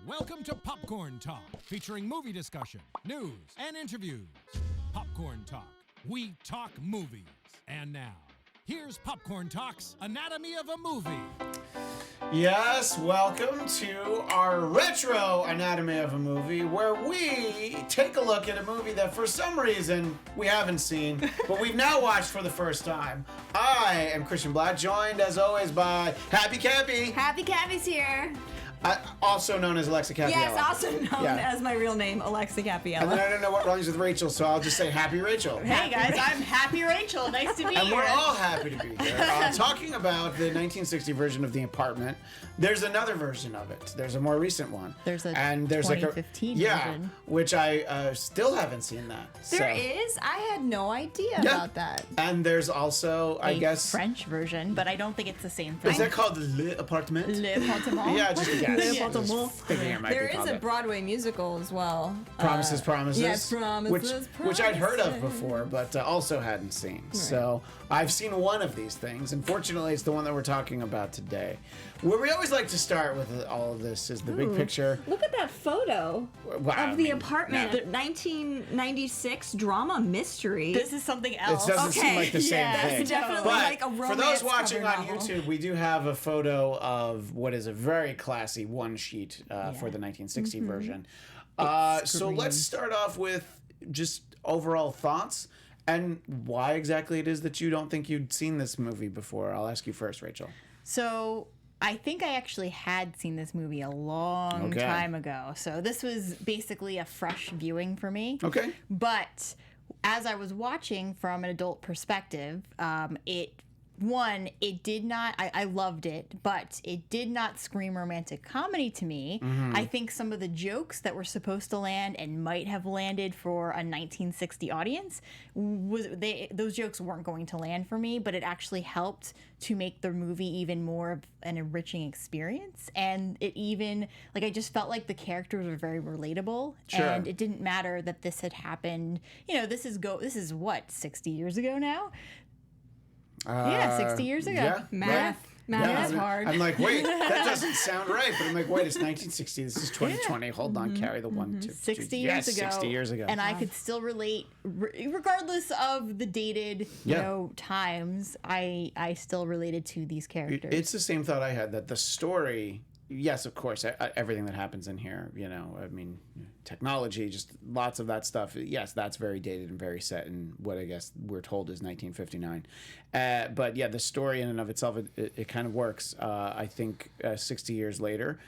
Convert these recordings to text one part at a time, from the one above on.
Welcome to Popcorn Talk, featuring movie discussion, news, and interviews. Popcorn Talk. We talk movies. And now, here's Popcorn Talk's Anatomy of a Movie. Yes, welcome to our retro Anatomy of a Movie, where we take a look at a movie that for some reason we haven't seen, but we've now watched for the first time. I am Christian Bladt, joined as always by Happy Cappy. Happy Cappy's here. Also known as Alexa Cappiello. Yes, also known as my real name, Alexa Cappiello. And then I don't know what rhymes with Rachel, so I'll just say Happy Rachel. Hey guys, I'm Happy Rachel. Nice to be here. And we're all happy to be here. Talking about the 1960 version of The Apartment. There's another version of it. There's a more recent one. There's a 2015 version. Which I still haven't seen that. There is? I had no idea about that. And there's also, I guess... French version, but I don't think it's the same thing. Is that called Le Appartement? Le Appartement? Yeah, just a guess. There is a Broadway musical as well. Promises. Yes, Promises. Which I'd heard of before, but also hadn't seen. Right. So I've seen one of these things. Unfortunately, it's the one that we're talking about today. Where we always like to start with all of this is the big picture. Look at that photo of The Apartment. The 1996 drama mystery. This is something else. It doesn't seem like the same thing. It's definitely but like a romance for those watching on novel. YouTube, we do have a photo of what is a very classy one sheet for the 1960 version. So let's start off with just overall thoughts and why exactly it is that you don't think you'd seen this movie before. I'll ask you first, Rachel. So I think I actually had seen this movie a long time ago. So this was basically a fresh viewing for me. Okay. But as I was watching from an adult perspective, it did not, I loved it, but it did not scream romantic comedy to me. I think some of the jokes that were supposed to land and might have landed for a 1960 audience, those jokes weren't going to land for me, but it actually helped to make the movie even more of an enriching experience. And it even, like, I just felt like the characters were very relatable. Sure. And it didn't matter that this had happened, this is what, 60 years ago now? 60 years ago. Yeah, Math is hard. I'm like, wait, that doesn't sound right. But I'm like, wait, it's 1960. This is 2020. Hold on, carry the 1, 2, 60 years ago. 60 years ago. And I could still relate, regardless of the dated, times. I still related to these characters. It's the same thought I had, that the story. Yes, of course, everything that happens in here, I mean, technology, just lots of that stuff. Yes, that's very dated and very set in what I guess we're told is 1959. But yeah, the story in and of itself, it kind of works. I think 60 years later,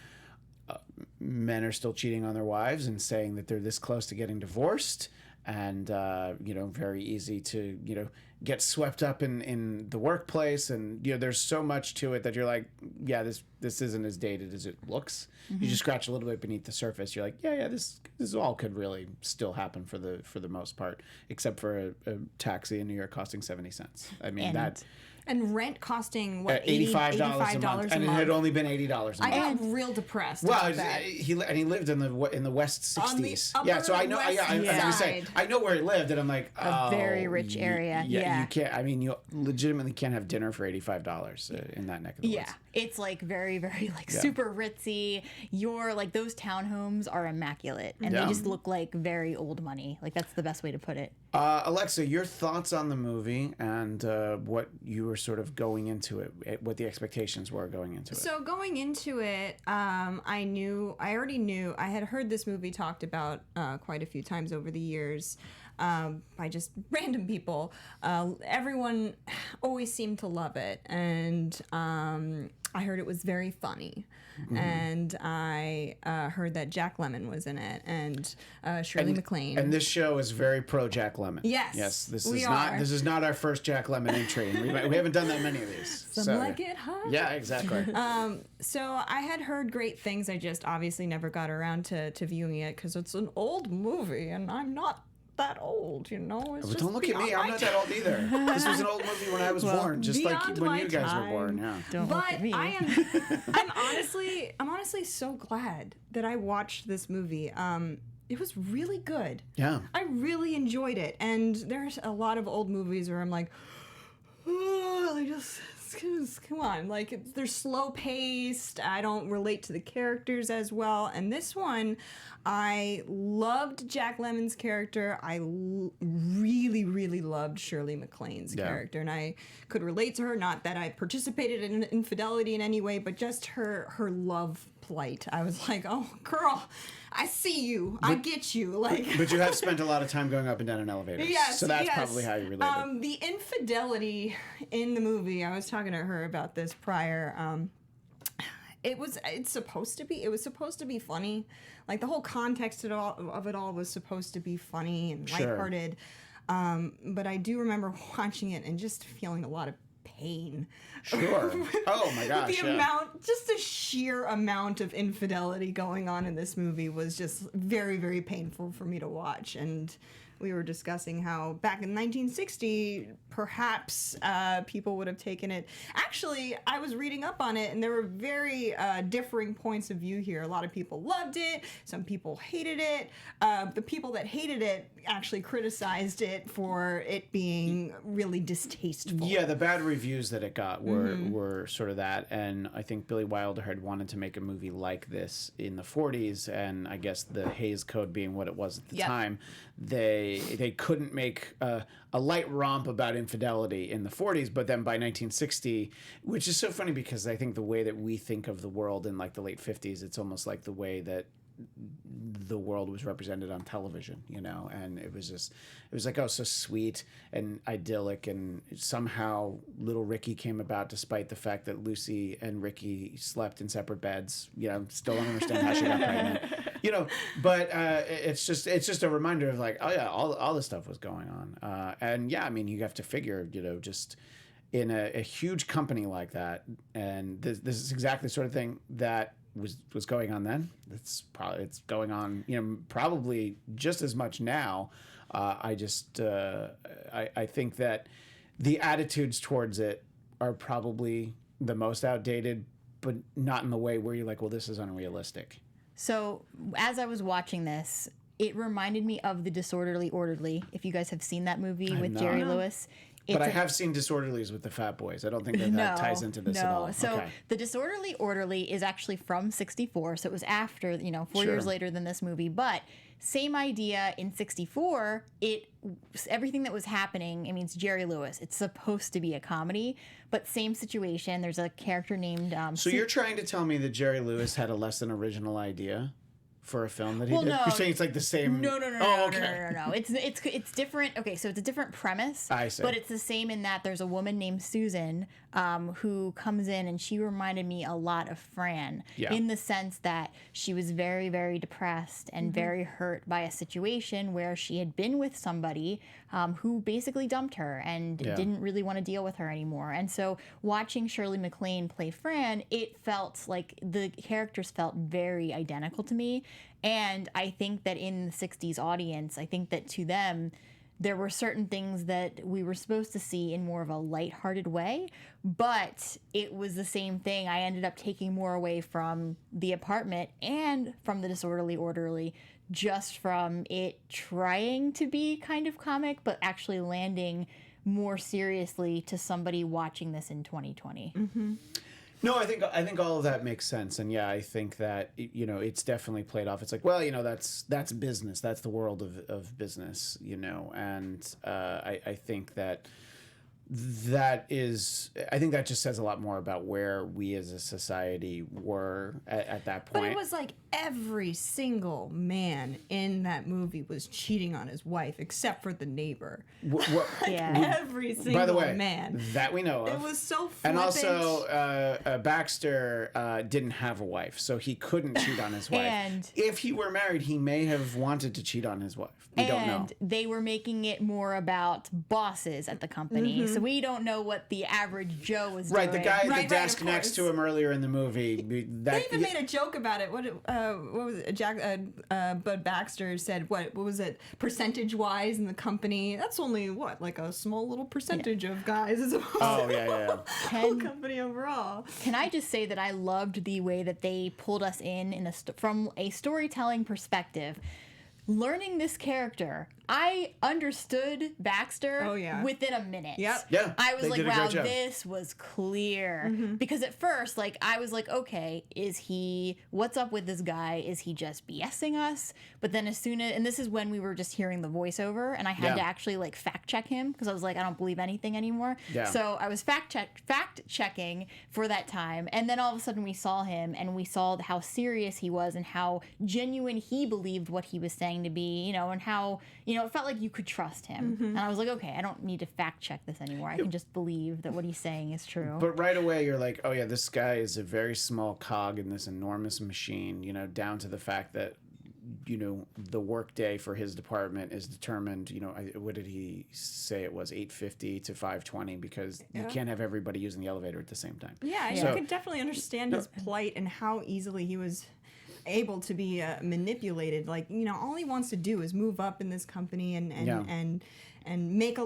men are still cheating on their wives and saying that they're this close to getting divorced. And, very easy to, get swept up in the workplace. And, there's so much to it that you're like, yeah, this isn't as dated as it looks. You just scratch a little bit beneath the surface. You're like, this all could really still happen for the most part, except for a taxi in New York costing 70 cents. I mean, and rent costing, what, $85 a month. And it had only been $80 a month. I got real depressed well, about that. He lived in the West 60s. So I know. I know where he lived, and I'm like, a very rich area. You can't. I mean, you legitimately can't have dinner for $85 in that neck of the woods. It's like very, very super ritzy. Those townhomes are immaculate, and they just look like very old money. Like, that's the best way to put it. Alexa, your thoughts on the movie and what you were sort of going into it, what the expectations were going into it. So going into it, I already knew, I had heard this movie talked about quite a few times over the years by just random people. Everyone always seemed to love it, and I heard it was very funny. And I heard that Jack Lemmon was in it, and Shirley Maclaine. And this show is very pro Jack Lemmon. Yes, this is not our first Jack Lemmon entry, and we haven't done that many of these. Some like it hot. Yeah, exactly. So I had heard great things. I just obviously never got around to viewing it because it's an old movie, and I'm not that old, It's don't look at me. I'm not that old either. This was an old movie when I was born, just like when you guys were born. Yeah. Don't look at me. I'm honestly so glad that I watched this movie. It was really good. Yeah. I really enjoyed it, and there's a lot of old movies where I'm like, oh, they just come on, like they're slow paced. I don't relate to the characters as well. And this one, I loved Jack Lemmon's character. I really, really loved Shirley Maclaine's character, and I could relate to her. Not that I participated in infidelity in any way, but just her love plight. I was like, oh, girl, I see you. I get you. Like, but you have spent a lot of time going up and down an elevator. Yes, so that's probably how you related. The infidelity in the movie, I was talking to her about this prior. It was supposed to be funny. Like the whole context of it all was supposed to be funny and lighthearted. But I do remember watching it and just feeling a lot of pain. Sure. Oh my gosh. The sheer amount of infidelity going on in this movie was just very, very painful for me to watch. And we were discussing how back in 1960, perhaps people would have taken it. Actually, I was reading up on it, and there were very differing points of view here. A lot of people loved it. Some people hated it. The people that hated it actually criticized it for it being really distasteful. Yeah, the bad reviews that it got were sort of that. And I think Billy Wilder had wanted to make a movie like this in the 40s, and I guess the Hays Code being what it was at the time, they couldn't make a light romp about infidelity in the 40s, but then by 1960, which is so funny because I think the way that we think of the world in like the late 50s, it's almost like the way that the world was represented on television, you know, and it was like, oh, so sweet and idyllic, and somehow little Ricky came about despite the fact that Lucy and Ricky slept in separate beds. You know, still don't understand how she got pregnant, you know, but it's just a reminder of like, oh yeah, all this stuff was going on, and yeah, I mean, you have to figure, you know, just in a huge company like that, and this is exactly the sort of thing that was going on then. It's going on, you know, probably just as much now. I think that the attitudes towards it are probably the most outdated, but not in the way where you're like, well, this is unrealistic. So as I was watching this, it reminded me of The Disorderly Orderly. If you guys have seen that movie with Jerry Lewis. But I have seen Disorderlies with the Fat Boys. I don't think that ties into this at all. So okay. The Disorderly Orderly is actually from 1964, so it was after, you know, 4 years later than this movie. But same idea in 1964. Everything that was happening, I mean, it's Jerry Lewis. It's supposed to be a comedy, but same situation. There's a character named... so you're trying to tell me that Jerry Lewis had a less than original idea for a film that he did? No. You're saying it's like the same... No. It's different. Okay, so it's a different premise. I see. But it's the same in that there's a woman named Susan who comes in, and she reminded me a lot of Fran in the sense that she was very, very depressed and very hurt by a situation where she had been with somebody who basically dumped her and didn't really want to deal with her anymore. And so watching Shirley Maclaine play Fran, it felt like the characters felt very identical to me. And I think that in the 60s audience, I think that to them, there were certain things that we were supposed to see in more of a lighthearted way, but it was the same thing. I ended up taking more away from The Apartment and from The Disorderly Orderly, just from it trying to be kind of comic, but actually landing more seriously to somebody watching this in 2020. Mm-hmm. No, I think all of that makes sense, and yeah, I think that, you know, it's definitely played off. It's like, well, you know, that's business, that's the world of business, you know, and I think that just says a lot more about where we as a society were at that point. But it was like every single man in that movie was cheating on his wife, except for the neighbor. Every single man. By the way, that we know of. It was so flippant. And also, Baxter didn't have a wife, so he couldn't cheat on his wife. And if he were married, he may have wanted to cheat on his wife. We don't know. And they were making it more about bosses at the company, so we don't know what the average Joe was doing. Right, the guy at the desk next to him earlier in the movie. They even made a joke about it. What was it? Bud Baxter said, what was it, percentage-wise in the company? That's only, like a small little percentage of guys as opposed to the whole company overall. Can I just say that I loved the way that they pulled us in from a storytelling perspective. Learning this character, I understood Baxter Oh, yeah. within a minute. Yep. Yeah, I was they like, did a wow, great job. this was clear. Because at first, like, I was like, okay, what's up with this guy? Is he just BSing us? But then and this is when we were just hearing the voiceover, and I had to actually, like, fact check him, because I was like, I don't believe anything anymore. Yeah. So I was fact checking for that time, and then all of a sudden we saw him, and we saw how serious he was, and how genuine he believed what he was saying to be, and how, it felt like you could trust him. And I was like, okay, I don't need to fact check this anymore. I can just believe that what he's saying is true. But right away, you're like, oh yeah, this guy is a very small cog in this enormous machine, down to the fact that, the workday for his department is determined, what did he say it was, 8:50 to 5:20, because you can't have everybody using the elevator at the same time. Yeah, So- you could definitely understand his plight and how easily he was able to be manipulated. Like, all he wants to do is move up in this company and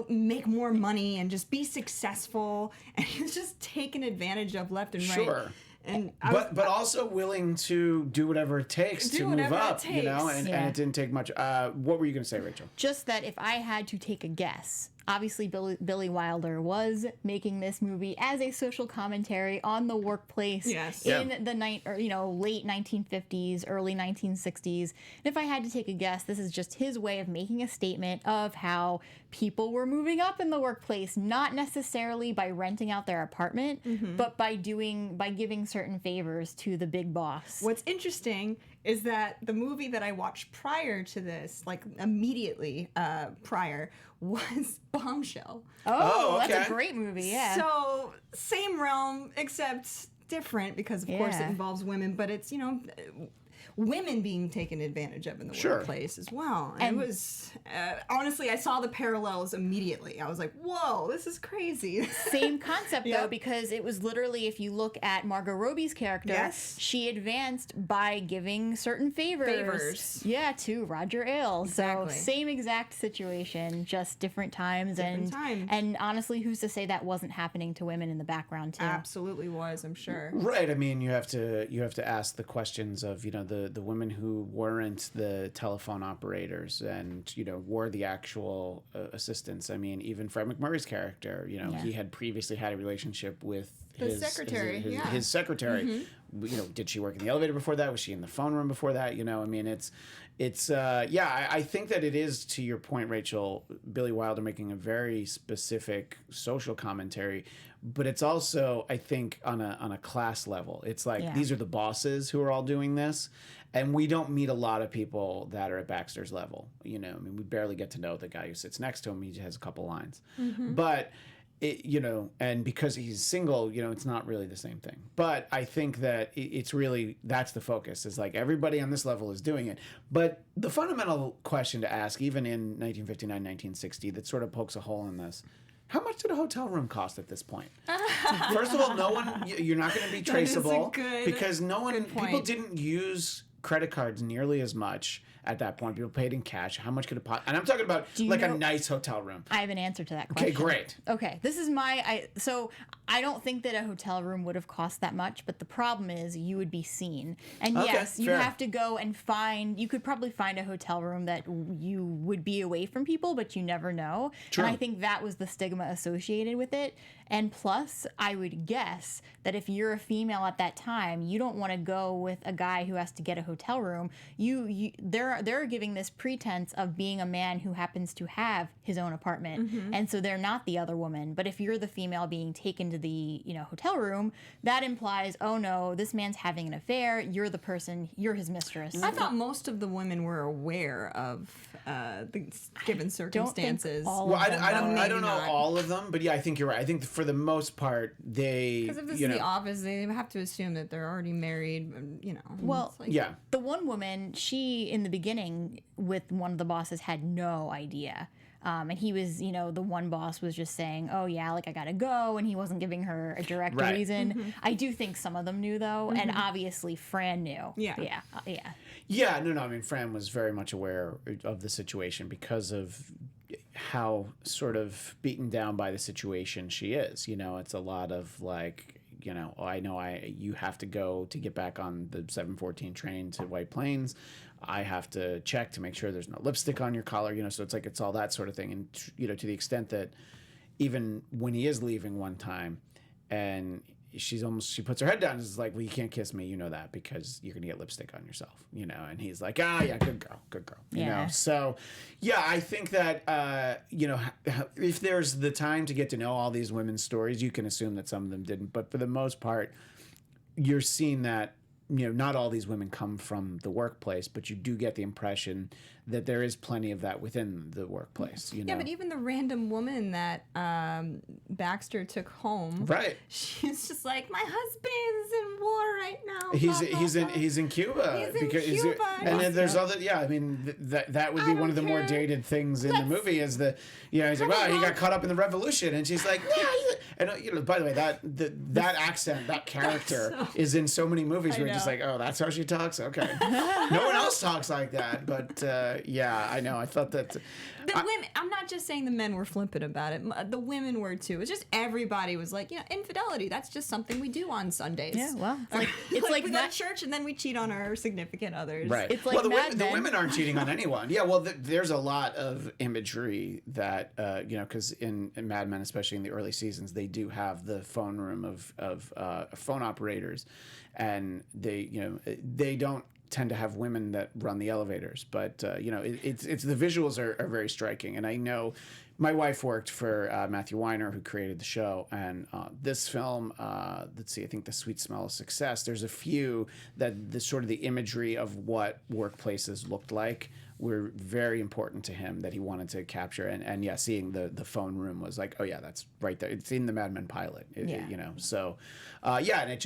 make more money and just be successful, and he's just taken advantage of left and right. Sure. And But also willing to do whatever it takes to move whatever it up, takes. and Yeah. it didn't take much. What were you going to say, Rachel? Just that if I had to take a guess, obviously Billy Wilder was making this movie as a social commentary on the workplace Yes. in the late 1950s, early 1960s. And if I had to take a guess, this is just his way of making a statement of how people were moving up in the workplace, not necessarily by renting out their apartment, but by giving certain favors to the big boss. what's interesting is that the movie that I watched prior to this, like immediately prior, was Bombshell. Oh, That's okay. a great movie, yeah. So same realm, except different, because of course it Yeah. involves women, but it's women being taken advantage of in the Sure. workplace as well. And it was honestly, I saw the parallels immediately. I was like, whoa, this is crazy. Same concept Yep. though, because it was literally, if you look at Margot Robbie's character, Yes. she advanced by giving certain favors. Yeah, to Roger Ailes. Exactly. So same exact situation, just different times. Different times. And honestly, who's to say that wasn't happening to women in the background too? Absolutely was, I'm sure. Right. I mean, you have to ask the questions of the women who weren't the telephone operators and were the actual assistants. I mean, even Fred McMurray's character, he had previously had a relationship with his secretary, yeah. his secretary. Did she work in the elevator before that? Was she in the phone room before that? I mean, I think that it is, to your point, Rachel, Billy Wilder making a very specific social commentary, but it's also, I think, on a class level. It's like, these are the bosses who are all doing this, and we don't meet a lot of people that are at Baxter's level. I mean, we barely get to know the guy who sits next to him. He has a couple lines, but and because he's single, it's not really the same thing. But I think that it's really, that's the focus, is like everybody on this level is doing it. But the fundamental question to ask, even in 1959, 1960, that sort of pokes a hole in this: how much did a hotel room cost at this point? First of all, you're not going to be traceable, because people didn't use credit cards nearly as much at that point. People paid in cash. How much could it and I'm talking about a nice hotel room. I have an answer to that question. Okay, great. Okay, this is so I don't think that a hotel room would have cost that much, but the problem is you would be seen. And Okay, yes, you fair. have to go and you could probably find a hotel room that you would be away from people, but you never know. True. And I think that was the stigma associated with it. And plus, I would guess that if you're a female at that time, you don't want to go with a guy who has to get a hotel room. They're giving this pretense of being a man who happens to have his own apartment, and so they're not the other woman. But if you're the female being taken to the hotel room, that implies, oh no, this man's having an affair. You're the person. You're his mistress. I thought most of the women were aware of the given circumstances. all Well, of them. I don't Maybe know not. all of them, but yeah, I think you're right. I think for the most part, they, Because if this is the office, they have to assume that they're already married. Well, it's like, yeah. The one woman, she in the beginning with one of the bosses had no idea. And he was, the one boss was just saying, oh yeah, like I gotta go. And he wasn't giving her a direct Right. reason. I do think some of them knew though. And obviously Fran knew. Yeah. Yeah. Yeah, no. I mean, Fran was very much aware of the situation because of how sort of beaten down by the situation she is. It's a lot of like, you know, oh, I know you have to go to get back on the 7:14 train to White Plains. I have to check to make sure there's no lipstick on your collar, you know, so it's like it's all that sort of thing. And, you know, to the extent that even when he is leaving one time and she puts her head down and is like, well, you can't kiss me, you know that, because you're gonna get lipstick on yourself, you know. And he's like, yeah, good girl, you know. So yeah, I think that you know, if there's the time to get to know all these women's stories, you can assume that some of them didn't, but for the most part you're seeing that, you know, not all these women come from the workplace, but you do get the impression that there is plenty of that within the workplace, you know. Yeah, but even the random woman that Baxter took home, right? She's just like, my husband's in war right now. He's in Cuba. He's in Cuba. And then there's other, yeah. I mean, that would be one of the more dated things in the movie is the, you know, he's like, wow, he got caught up in the revolution, and she's like, yeah. And you know, by the way, that accent, that character is in so many movies where you're just like, oh, that's how she talks. Okay, no one else talks like that, but. Yeah, I know. I thought that the women. I'm not just saying the men were flippant about it. The women were too. It's just everybody was like, you know, infidelity. That's just something we do on Sundays. Yeah, well, it's like we go to church and then we cheat on our significant others. Right. It's like the women aren't cheating on anyone. Yeah. Well, there's a lot of imagery that you know, because in Mad Men, especially in the early seasons, they do have the phone room of phone operators, and they don't tend to have women that run the elevators, but you know, it's the visuals are very striking. And I know my wife worked for Matthew Weiner, who created the show, and this film, let's see, I think The Sweet Smell of Success, there's a few that the sort of the imagery of what workplaces looked like were very important to him, that he wanted to capture. And yeah, seeing the phone room was like, oh yeah, that's right there. It's in the Mad Men pilot, you know. So yeah, and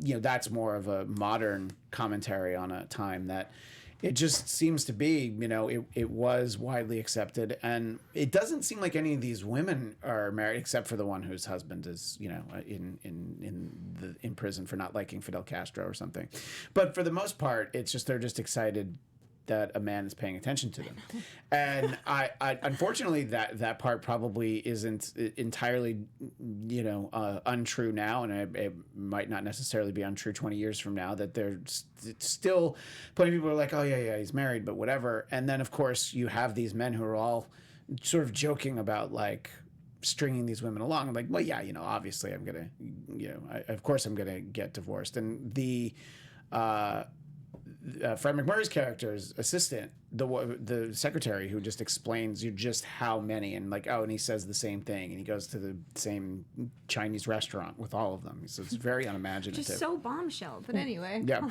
you know, that's more of a modern commentary on a time that it just seems to be, you know, it was widely accepted, and it doesn't seem like any of these women are married, except for the one whose husband is, you know, in prison for not liking Fidel Castro or something. But for the most part, it's just they're just excited that a man is paying attention to them. And I unfortunately that part probably isn't entirely, you know, untrue now, and it might not necessarily be untrue 20 years from now, that there's still plenty of people who are like, oh yeah, he's married, but whatever. And then of course you have these men who are all sort of joking about like stringing these women along. I'm like, well, yeah, you know, obviously I'm gonna, you know, of course I'm gonna get divorced. And the Fred McMurray's character's assistant, the secretary, who just explains you just how many, and like, oh, and he says the same thing, and he goes to the same Chinese restaurant with all of them. So it's very unimaginative. Just so bombshell. But anyway. Yeah.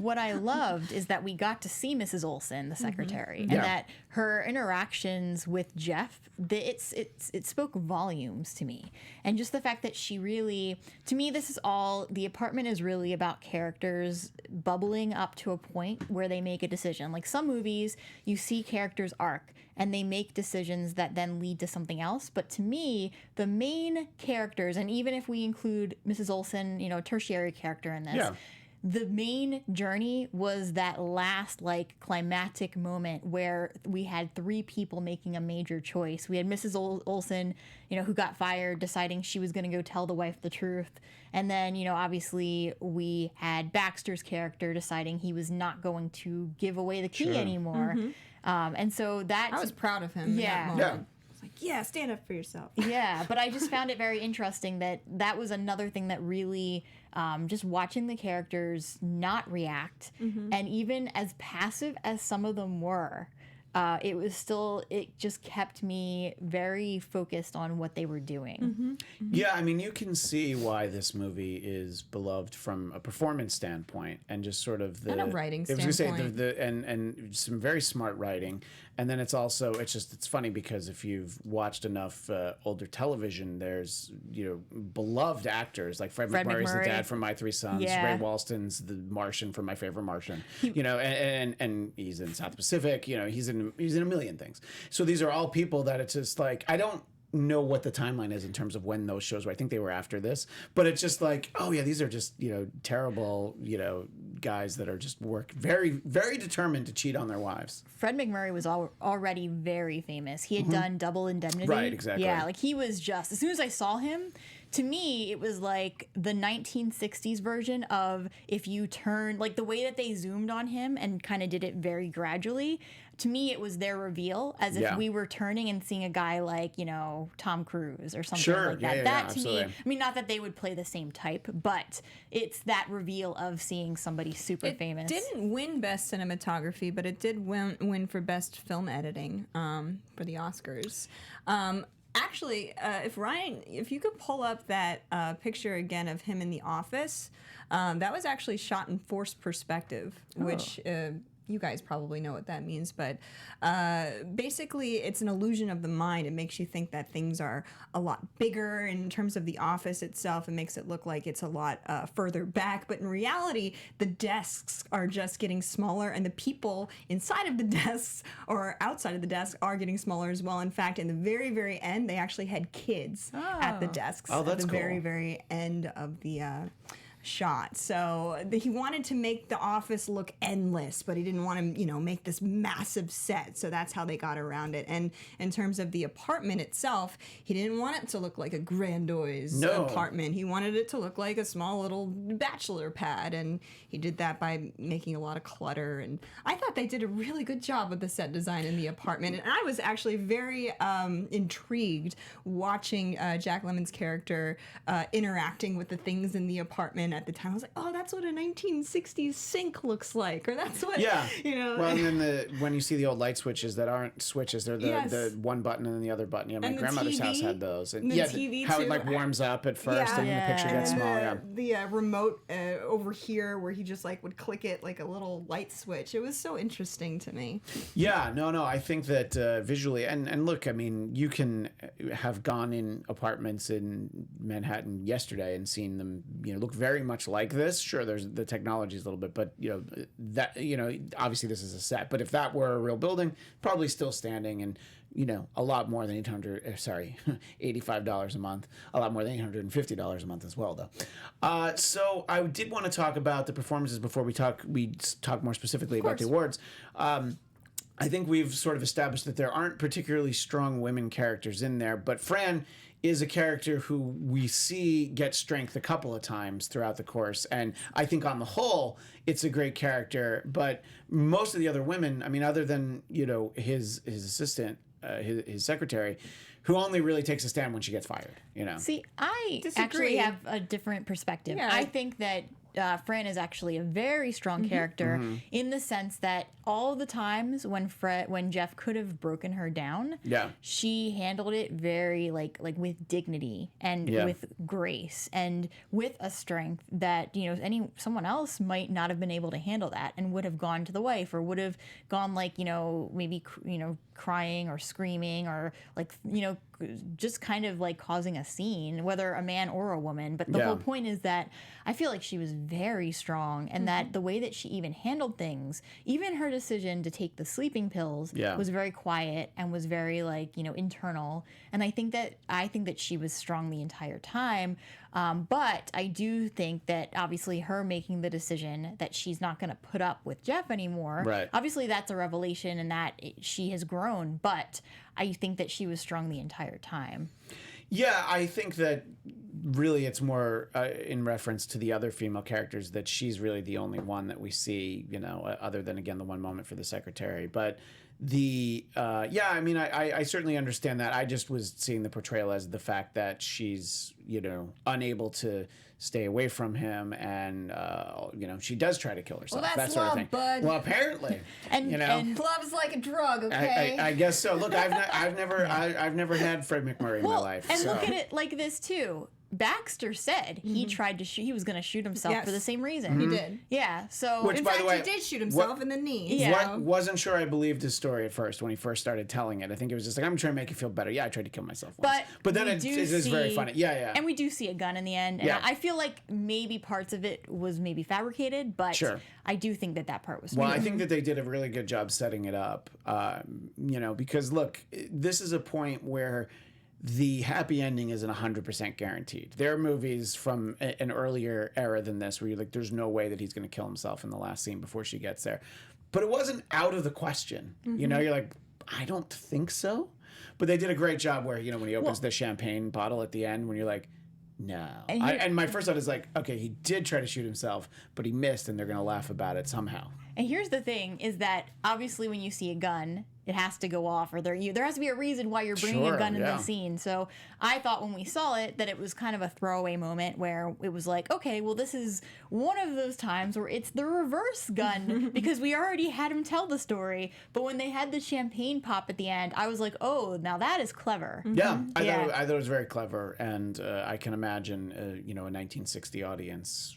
What I loved is that we got to see Mrs. Olsen, the secretary, and that her interactions with Jeff, it spoke volumes to me. And just the fact that she really, to me, this is all, the apartment is really about characters bubbling up to a point where they make a decision. Like some movies, you see characters arc and they make decisions that then lead to something else. But to me, the main characters, and even if we include Mrs. Olsen, you know, tertiary character in this, the main journey was that last, like, climactic moment where we had three people making a major choice. We had Mrs. Olsen, you know, who got fired, deciding she was going to go tell the wife the truth. And then, you know, obviously we had Baxter's character deciding he was not going to give away the key anymore. And so that... I was proud of him. Yeah. In that moment. Like, yeah, stand up for yourself. Yeah, but I just found it very interesting that was another thing that really, just watching the characters not react, and even as passive as some of them were, it just kept me very focused on what they were doing. Yeah, I mean, you can see why this movie is beloved from a performance standpoint, and just sort of and a writing I was standpoint. gonna say and some very smart writing. And then it's also, it's funny because if you've watched enough older television, there's, you know, beloved actors like Fred McMurray's the dad from My Three Sons, Ray Walston's the Martian from My Favorite Martian, you know, and he's in South Pacific, you know, he's in a million things. So these are all people that it's just like, I don't know what the timeline is in terms of when those shows were. I think they were after this, but it's just like, oh yeah, these are just, you know, terrible, you know, guys that are just very, very determined to cheat on their wives. Fred McMurray was already very famous. He had done Double Indemnity. Right, exactly. Yeah, like he was just, as soon as I saw him, to me, it was like the 1960s version of if you turn, like the way that they zoomed on him and kind of did it very gradually. To me, it was their reveal, as if we were turning and seeing a guy like, you know, Tom Cruise or something like that. That to me, I mean, not that they would play the same type, but it's that reveal of seeing somebody super famous. It didn't win Best Cinematography, but it did win for Best Film Editing for the Oscars. Actually, if you could pull up that picture again of him in the office, that was actually shot in forced perspective, which you guys probably know what that means, but basically it's an illusion of the mind. It makes you think that things are a lot bigger in terms of the office itself. It makes it look like it's a lot further back, but in reality, the desks are just getting smaller, and the people inside of the desks or outside of the desk are getting smaller as well. In fact, in the very, very end, they actually had kids at the desks at the very, very end of the shot. So he wanted to make the office look endless, but he didn't want to, you know, make this massive set. So that's how they got around it. And in terms of the apartment itself, he didn't want it to look like a grandiose apartment. He wanted it to look like a small little bachelor pad, and he did that by making a lot of clutter. And I thought they did a really good job with the set design in the apartment. And I was actually very intrigued watching Jack Lemmon's character interacting with the things in the apartment at the time. I was like, oh, that's what a 1960s sink looks like, or that's what, you know. Well, and then when you see the old light switches that aren't switches, they're the one button and then the other button. Yeah, my grandmother's house had those. And the TV how too. it like warms up at first and then the picture gets small. The remote over here where he just like would click it like a little light switch. It was so interesting to me. Yeah, no, I think that visually, and look, I mean, you can have gone in apartments in Manhattan yesterday and seen them, you know, look very much like this. Sure, there's the technology is a little bit, but you know that, you know, obviously this is a set. But if that were a real building, probably still standing, and you know, a lot more than $85 a month, a lot more than $850 a month as well, though. So I did want to talk about the performances before we talk more specifically about the awards. I think we've sort of established that there aren't particularly strong women characters in there, but Fran is a character who we see get strength a couple of times throughout the course. And I think on the whole, it's a great character. But most of the other women, I mean, other than, you know, his assistant, his secretary, who only really takes a stand when she gets fired, you know. See, I Disagree. actually have a different perspective. Yeah. I think that Fran is actually a very strong character in the sense that all the times when Jeff could have broken her down, she handled it very like with dignity and with grace and with a strength that, you know, someone else might not have been able to handle that and would have gone to the wife or would have gone like, you know, maybe, you know, crying or screaming or like, you know, just kind of like causing a scene, whether a man or a woman. But the whole point is that I feel like she was very strong, and that the way that she even handled things, even her decision to take the sleeping pills was very quiet and was very like, you know, internal. And I think that she was strong the entire time. But I do think that obviously her making the decision that she's not going to put up with Jeff anymore. Right. Obviously that's a revelation and that she has grown, but I think that she was strong the entire time. Yeah, I think that really it's more in reference to the other female characters that she's really the only one that we see, you know, other than, again, the one moment for the secretary. But I mean, I certainly understand that. I just was seeing the portrayal as the fact that she's, you know, unable to stay away from him, and you know, she does try to kill herself. Well, that's that sort love, of thing. bud. Well, apparently, and you know, and love's like a drug. Okay, I guess so. Look, I've never had Fred McMurray in my life. And so. look at it like this too. Baxter said he tried to he was going to shoot himself for the same reason. He did. Yeah. So Which, in by fact, the way, he did shoot himself in the knee. Yeah. Wasn't sure I believed his story at first when he first started telling it. I think it was just like, I'm trying to make you feel better. Yeah, I tried to kill myself once. But then it is very funny. Yeah. And we do see a gun in the end. And I feel like maybe parts of it was maybe fabricated, but I do think that part was Well, real. I think that they did a really good job setting it up, you know, because look, this is a point where the happy ending isn't 100% guaranteed. There are movies from an earlier era than this where you're like, there's no way that he's going to kill himself in the last scene before she gets there. But it wasn't out of the question. You know, you're like, I don't think so. But they did a great job where, you know, when he opens the champagne bottle at the end, when you're like, No. And And my first thought is like, okay, he did try to shoot himself, but he missed, and they're going to laugh about it somehow. And here's the thing: is that obviously when you see a gun, it has to go off, or there has to be a reason why you're bringing Sure, a gun in yeah. the scene. So I thought when we saw it that it was kind of a throwaway moment where it was like, okay, well, this is one of those times where it's the reverse gun because we already had him tell the story. But when they had the champagne pop at the end, I was like, oh, now that is clever. Yeah, Yeah. I thought it was very clever, and I can imagine, a 1960 audience,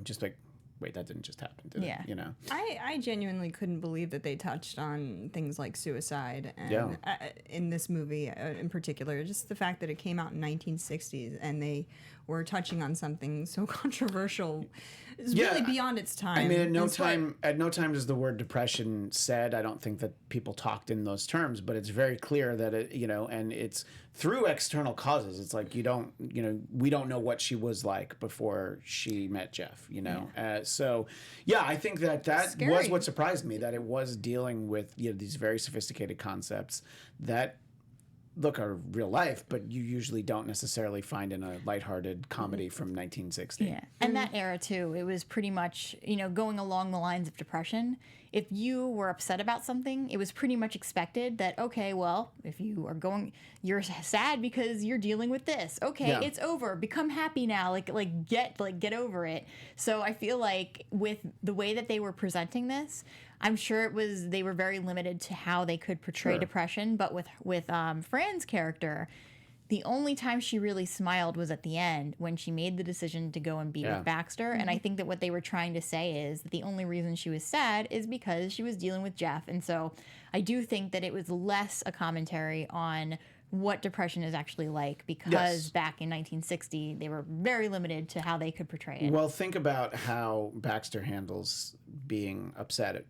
just like, wait, that didn't just happen, did Yeah. it? I genuinely couldn't believe that they touched on things like suicide and Yeah. in this movie in particular. Just the fact that it came out in 1960s and they were touching on something so controversial is really beyond its time. I mean, at no That's why- time is the word depression said. I don't think that people talked in those terms, but it's very clear that it, and it's through external causes. It's like we don't know what she was like before she met Jeff. So yeah, I think that was Scary. what surprised me, that it was dealing with these very sophisticated concepts that look are real life, but you usually don't necessarily find in a lighthearted comedy from 1960. Yeah. And that era too, it was pretty much, going along the lines of depression. If you were upset about something, it was pretty much expected that, okay, well, if you're sad because you're dealing with this. Okay, Yeah. it's over. Become happy now. Get over it. So I feel like with the way that they were presenting this, I'm sure they were very limited to how they could portray Sure. depression. But with Fran's character, the only time she really smiled was at the end when she made the decision to go and be Yeah. with Baxter. And I think that what they were trying to say is that the only reason she was sad is because she was dealing with Jeff. And so I do think that it was less a commentary on what depression is actually like, because Yes. back in 1960, they were very limited to how they could portray it. Well, think about how Baxter handles being upset at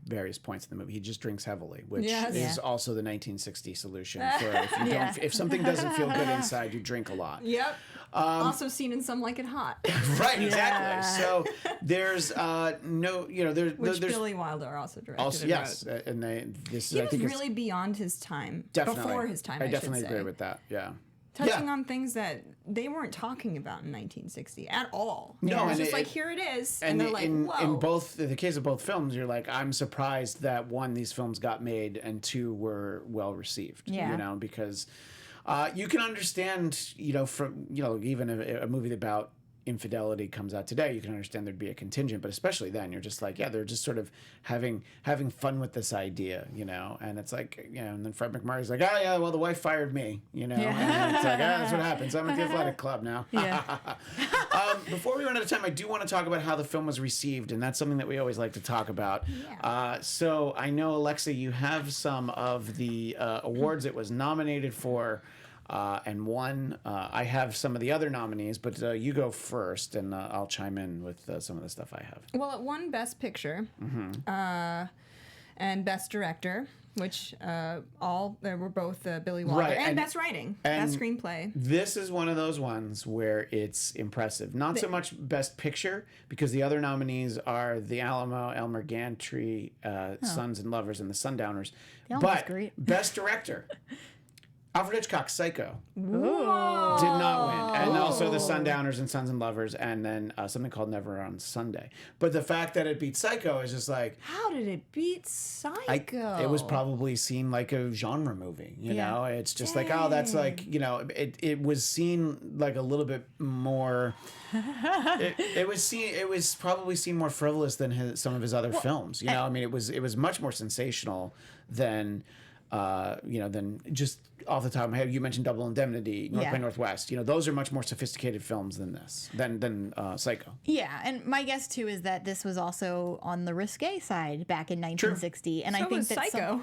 various points in the movie. He just drinks heavily, which Yes. is Yeah. also the 1960 solution for if you Yeah. if something doesn't feel good inside, you drink a lot. Yep. Also seen in Some Like It Hot, Right, exactly. So there's which there's Billy Wilder also directed. also and yes, wrote. and this He I was think really beyond his time. definitely Before his time, I I definitely should agree say. with that. Yeah. Touching Yeah. on things that they weren't talking about in 1960 at all. No, It's and just it- like, here it is. And And they're like, in whoa. the case of both films, you're like, I'm surprised that one, these films got made, and two, were well received. Yeah. Because you can understand, from even a movie about infidelity comes out today, you can understand there'd be a contingent, but especially then, you're just like, yeah, they're just sort of having fun with this idea, and it's like, and then Fred McMurray's like, oh yeah, well, the wife fired me, and it's like, that's what happens. I'm at the athletic club now. Yeah. Before we run out of time, I do want to talk about how the film was received, and that's something that we always like to talk about. So I know, Alexa, you have some of the awards it was nominated for and won. I have some of the other nominees, but you go first, and I'll chime in with some of the stuff I have. Well, it won Best Picture and Best Director, which they were both Billy Wilder, Right, and and- Best Writing, and- Best Screenplay. This is one of those ones where it's impressive. Not so much Best Picture, because the other nominees are The Alamo, Elmer Gantry, Sons and Lovers, and The Sundowners. Almo's But great. Best Director, Alfred Hitchcock's Psycho Whoa. did not win, and also The Sundowners and Sons and Lovers, and then something called Never on Sunday. But the fact that it beat Psycho is just like, How did it beat Psycho? it was probably seen like a genre movie, Yeah. know? It's just like, oh, that's like, it was seen like a little bit more, it was probably seen more frivolous than some of his other films, I mean, it was much more sensational than, than just off the top of my head. You mentioned Double Indemnity, North Yeah. by Northwest. Those are much more sophisticated films than this, than Psycho. Yeah, and my guess too is that this was also on the risque side back in 1960, and So I think was that Psycho.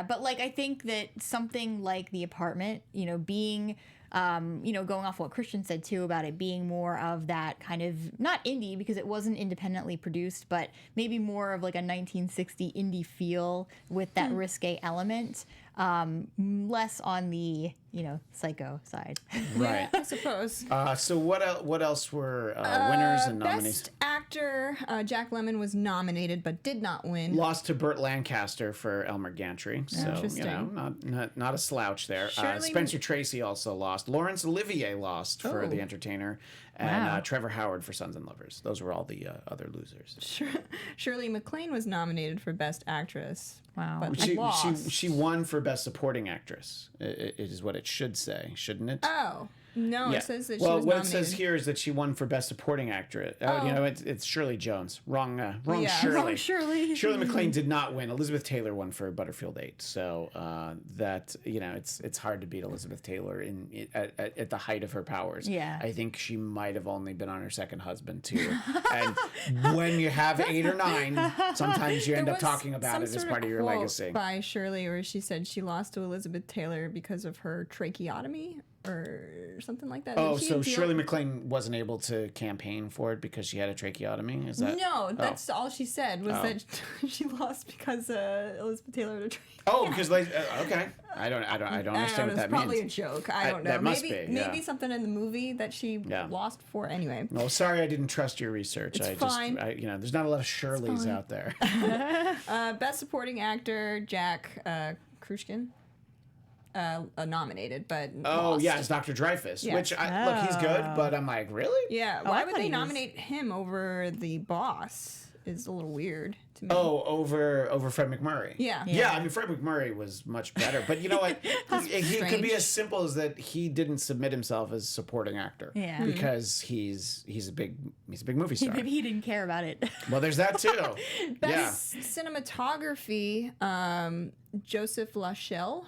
but I think that something like The Apartment, being going off what Christian said too about it being more of that kind of, not indie because it wasn't independently produced, but maybe more of like a 1960 indie feel with that risque element, less on the Psycho side. Right. I suppose. So what else were winners and nominees? Best Actor actor, Jack Lemmon was nominated but did not win. Lost to Burt Lancaster for Elmer Gantry. So, Interesting. not a slouch there. Shirley- Spencer Tracy also lost. Laurence Olivier lost for The Entertainer. And Trevor Howard for Sons and Lovers. Those were all the other losers. Shirley MacLaine was nominated for Best Actress. Wow. But She she won for Best Supporting Actress. It is what it should say, shouldn't it? Oh. No, Yeah. it says that she Well, was what nominated. it says here is that she won for Best Supporting Actress. Oh, you know, it's Shirley Jones. Wrong Yeah. Shirley. Wrong Shirley. Shirley MacLaine did not win. Elizabeth Taylor won for Butterfield 8. So that, you know, it's hard to beat Elizabeth Taylor at the height of her powers. Yeah. I think she might have only been on her second husband, too. And when you have 8 or 9, sometimes you end up talking about it as part of your legacy. By Shirley, where she said she lost to Elizabeth Taylor because of her tracheotomy or something like that. Oh, so Shirley MacLaine wasn't able to campaign for it because she had a tracheotomy? Is that? No, that's all she said was that she lost because Elizabeth Taylor had a tracheotomy. Oh, because okay, I don't understand what that It's probably means. a joke. I don't know. That must maybe be, yeah. maybe something in the movie that she lost for. Anyway. Well, sorry, I didn't trust your research. It's fine. You know, there's not a lot of Shirleys out there. Best Supporting Actor, Jack Krushkin. Nominated, but lost. Yeah, it's Dr. Dreyfus, Yeah. which look, he's good, but I'm like, really? Yeah, I why would thought they he was- nominate him over the boss? Is a little weird to me. Oh, over Fred McMurray. Yeah. Yeah, I mean, Fred McMurray was much better, but you know what? He could be strange. as simple as that. He didn't submit himself as supporting actor, Yeah. because he's a big movie star. Maybe he didn't care about it. Well, there's that too. Best cinematography, Joseph Lachelle,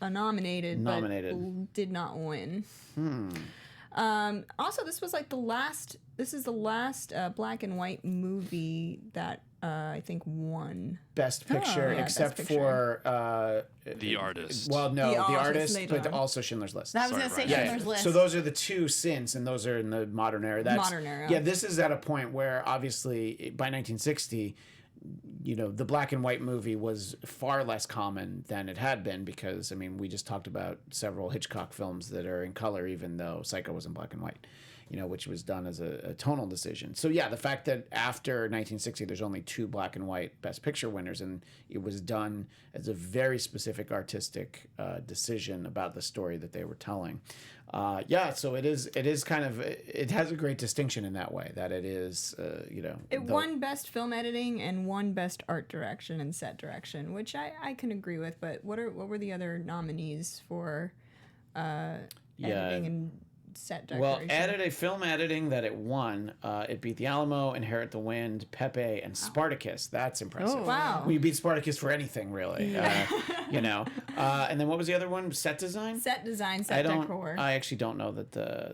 nominated, but did not win. Also, this was like the last. This is the last black and white movie that I think won. Best Picture, yeah, except Best for The Artist. well, no, The The Artist Artist, later but on. also Schindler's List. I was going to say right. Schindler's List. So those are the two since, and those are in the modern era. Modern era. Yeah, this is at a point where obviously by 1960, you know, the black and white movie was far less common than it had been because, I mean, we just talked about several Hitchcock films that are in color, even though Psycho was in black and white, you know, which was done as a tonal decision. So yeah, the fact that after 1960, there's only 2 black and white Best Picture winners, and it was done as a very specific artistic decision about the story that they were telling. So it is kind of, it has a great distinction in that way, that it is, you know. It won Best Film Editing and won Best Art Direction and Set Direction, which I can agree with. But what were the other nominees for editing and set decoration? Well, film editing that it won, it beat The Alamo, Inherit the Wind, Pepe, and Spartacus. That's impressive. Oh, wow. We beat Spartacus for anything, really. You know. And then what was the other one? Set design? Set design, set decor. I actually don't know that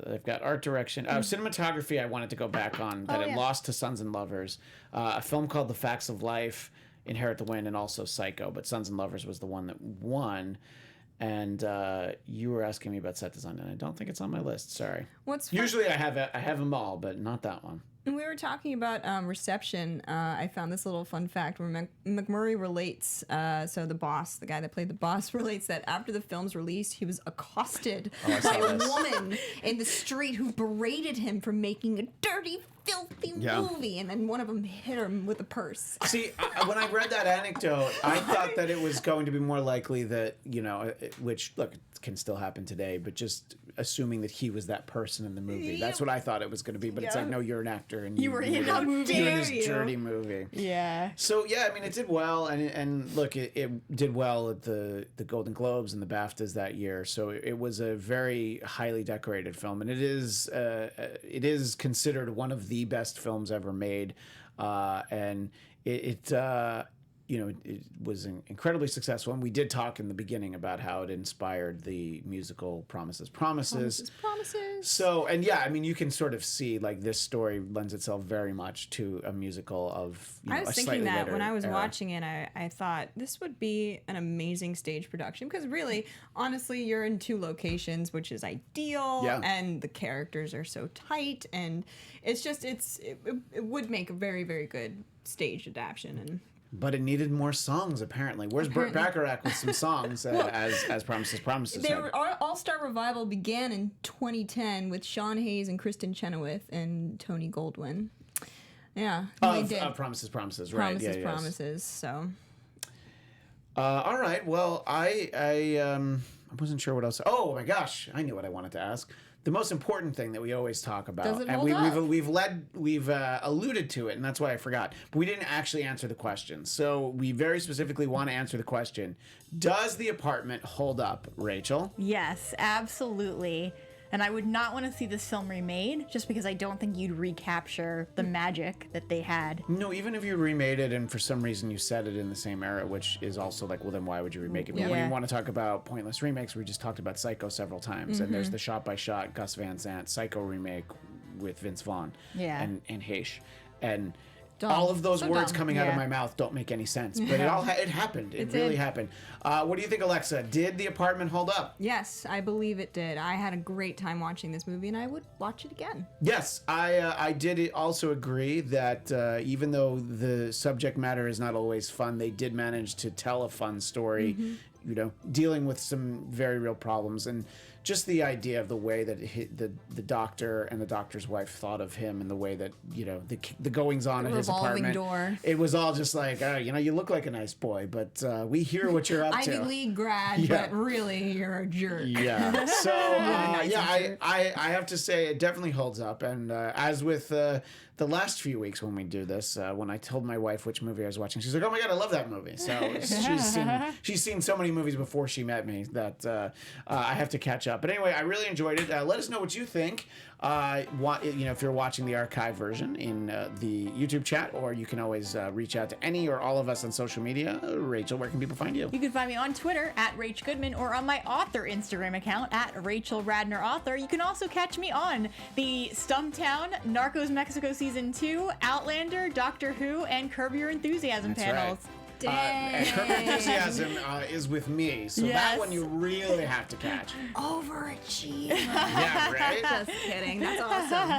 they've got art direction. Cinematography, I wanted to go back on, that it lost to Sons and Lovers. A film called The Facts of Life, Inherit the Wind, and also Psycho. But Sons and Lovers was the one that won. And you were asking me about set design, and I don't think it's on my list. Sorry. Usually I have them all, but not that one. When we were talking about reception, I found this little fun fact where McMurray relates, so the boss, the guy that played the boss, relates that after the film's release, he was accosted by a woman in the street who berated him for making a dirty, filthy movie, and then one of them hit him with a purse. See, when I read that anecdote, I thought that it was going to be more likely that, you know, which, look, can still happen today, but just assuming that he was that person in the movie. That's what I thought it was going to be, but it's like, no, you're an actor, and you were in a movie. You're in this dirty movie. Yeah. So, yeah, I mean, it did well, and look, it did well at the Golden Globes and the BAFTAs that year, so it was a very highly decorated film, and it is considered one of the best films ever made, and it was incredibly successful. And we did talk in the beginning about how it inspired the musical Promises, Promises. So, and yeah, I mean, you can sort of see, like, this story lends itself very much to a musical of, you know, I was a thinking slightly that later when I was era. watching it, I thought this would be an amazing stage production because really, honestly, you're in 2 locations, which is ideal, and the characters are so tight, and it's just it would make a very, very good stage adaptation. And But it needed more songs, apparently. Where's Burt Bacharach with some songs, as Promises, Promises? Their All-Star Revival began in 2010 with Sean Hayes and Kristen Chenoweth and Tony Goldwyn. Yeah, Of, they did. Promises, right? Promises, Yeah, yes. promises. So All right. Well, I wasn't sure what else. Oh my gosh, I knew what I wanted to ask. The most important thing that we always talk about, Does it and hold up? we've alluded to it, and that's why I forgot. But we didn't actually answer the question. So we very specifically want to answer the question: does the apartment hold up, Rachel? Yes, absolutely. And I would not want to see this film remade just because I don't think you'd recapture the magic that they had. No, even if you remade it and for some reason you set it in the same era, which is also like, well, then why would you remake it? But when Yeah. you want to talk about pointless remakes, we just talked about Psycho several times, and there's the shot-by-shot Gus Van Sant Psycho remake with Vince Vaughn Yeah. and Heish. And Dumb. all of those So words dumb. coming out of Yeah. my mouth don't make any sense. But it happened. It really did. happened. What do you think, Alexa? Did the apartment hold up? yes, I believe it did. I had a great time watching this movie, and I would watch it again. Yes, I did also agree that even though the subject matter is not always fun, they did manage to tell a fun story, you know, dealing with some very real problems. And just the idea of the way that the doctor and the doctor's wife thought of him, and the way that, you know, the goings on at his revolving apartment. door. It was all just like, you know, you look like a nice boy, but we hear what you're up Ivy to. League grad, Yeah. but really you're a jerk. Yeah. So nice I have to say it definitely holds up. And as with the last few weeks when we do this, when I told my wife which movie I was watching, she's like, "Oh my god, I love that movie." So she's seen so many movies before she met me that I have to catch up. But anyway, I really enjoyed it. Let us know what you think. If you're watching the archive version in the YouTube chat, or you can always reach out to any or all of us on social media. Rachel, where can people find you? You can find me on Twitter at Rach Goodman or on my author Instagram account at Rachel Radner Author. You can also catch me on the Stumptown, Narcos Mexico Season 2, Outlander, Doctor Who, and Curb Your Enthusiasm That's panels. right. And Curb Your Enthusiasm is with me, so that Yes. one you really have to catch. Overachieve. Yeah, right? Just kidding. That's awesome.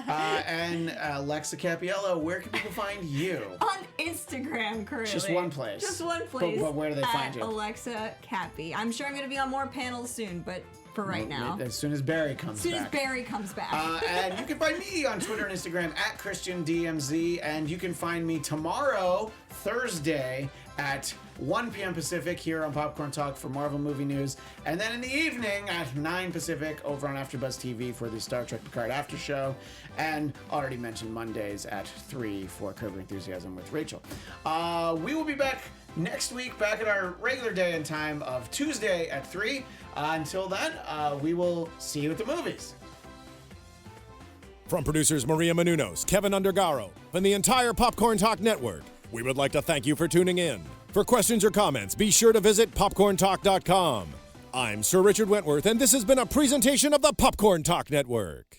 And Alexa Cappiello, where can people find you? On Instagram currently. Just one place. Just one place. But where do they find at you? Alexa Cappy. I'm sure I'm going to be on more panels soon, but for right now. As soon as Barry comes As soon back. as Barry comes back. And you can find me on Twitter and Instagram at ChristianDMZ, and you can find me tomorrow, Thursday, at 1 p.m. Pacific here on Popcorn Talk for Marvel movie news, and then in the evening at 9 Pacific over on AfterBuzz TV for the Star Trek Picard After Show, and already mentioned Mondays at 3 for Curb Your Enthusiasm with Rachel. We will be back next week, back at our regular day and time of Tuesday at 3. Until then, we will see you at the movies. From producers Maria Menounos, Kevin Undergaro, and the entire Popcorn Talk Network, we would like to thank you for tuning in. For questions or comments, be sure to visit popcorntalk.com. I'm Sir Richard Wentworth, and this has been a presentation of the Popcorn Talk Network.